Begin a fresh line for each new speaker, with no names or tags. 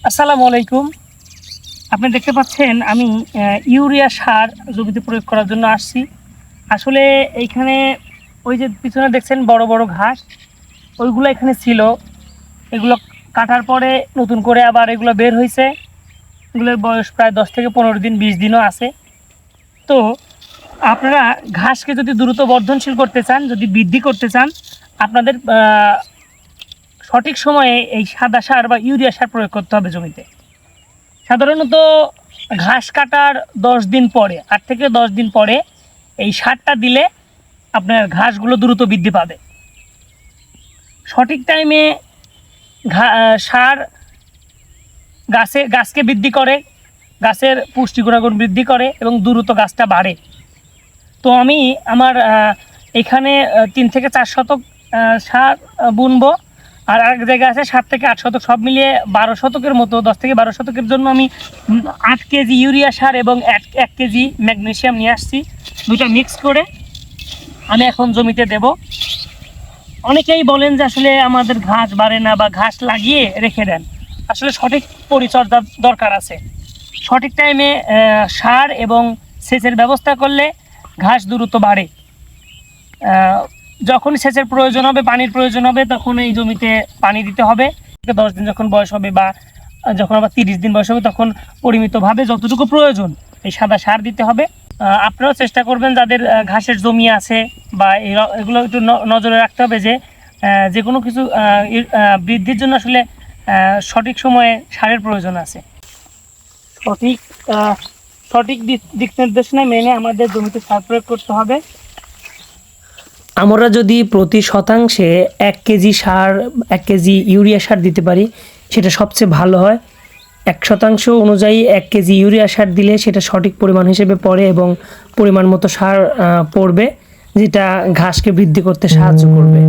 আসসালামু আলাইকুম। আপনি দেখতে পাচ্ছেন আমি ইউরিয়া সার জমিতে প্রয়োগ করার জন্য আসছি। আসলে এইখানে ওই যে পিছনে দেখছেন বড় বড় ঘাস, ওইগুলো এখানে ছিল। এগুলো কাটার পরে নতুন করে আবার এগুলো বের হয়েছে। এগুলোর বয়স প্রায় 10 থেকে 15 দিন, 20 দিনও আছে। তো আপনারা ঘাসকে যদি দ্রুত বর্ধনশীল করতে চান, যদি বৃদ্ধি করতে চান, আপনাদের সঠিক সময়ে এই সাদা সার বা ইউরিয়া সার প্রয়োগ করতে হবে জমিতে। সাধারণত ঘাস কাটার 10 দিন পরে, 8 থেকে 10 দিন পরে এই সারটা দিলে আপনার ঘাসগুলো দ্রুত বৃদ্ধি পাবে। সঠিক টাইমে সার গাছকে বৃদ্ধি করে, গাছের পুষ্টি গুণাগুণ বৃদ্ধি করে এবং দ্রুত গাছটা বাড়ে। তো আমি আমার এখানে 3 থেকে 4 শতক সার বুনবো, আর আরেক জায়গায় আছে 7 থেকে 8 শতক, সব মিলিয়ে 12 শতকের মতো, 10 থেকে 12 শতকের জন্য আমি 8 কেজি ইউরিয়া সার এবং 1 কেজি ম্যাগনেসিয়াম নিয়ে আসছি। দুটা মিক্স করে আমি এখন জমিতে দেব। অনেকেই বলেন যে আসলে আমাদের ঘাস বাড়ে না বা ঘাস লাগিয়ে রেখে দেন। আসলে সঠিক পরিচর্যা দরকার আছে। সঠিক টাইমে সার এবং সেচের ব্যবস্থা করলে ঘাস দ্রুত বাড়ে। যখন সেচের প্রয়োজন হবে, পানির প্রয়োজন হবে, তখন এই জমিতে পানি দিতে হবে। 10 দিন যখন বয়স হবে বা যখন আবার 30 দিন বয়স হবে, তখন পরিমিতভাবে যতটুকু প্রয়োজন এই সাদা সার দিতে হবে। আপনারাও চেষ্টা করবেন, যাদের ঘাসের জমি আছে বা এগুলো একটু নজরে রাখতে হবে যে কোনো কিছু বৃদ্ধির জন্য আসলে সঠিক সময়ে সারের প্রয়োজন আছে। সঠিক দিক নির্দেশনা মেনে আমাদের জমিতে সার প্রয়োগ করতে হবে।
আমরা যদি প্রতি শতাংশে 1 কেজি সার, 1 কেজি ইউরিয়া সার দিতে পারি, সেটা সবচেয়ে ভালো হয়। 1% অনুযায়ী 1 কেজি ইউরিয়া সার দিলে সেটা সঠিক পরিমাণ হিসেবে পড়ে এবং পরিমাণ মতো সার পড়বে, যেটা ঘাসকে বৃদ্ধি করতে সাহায্য করবে।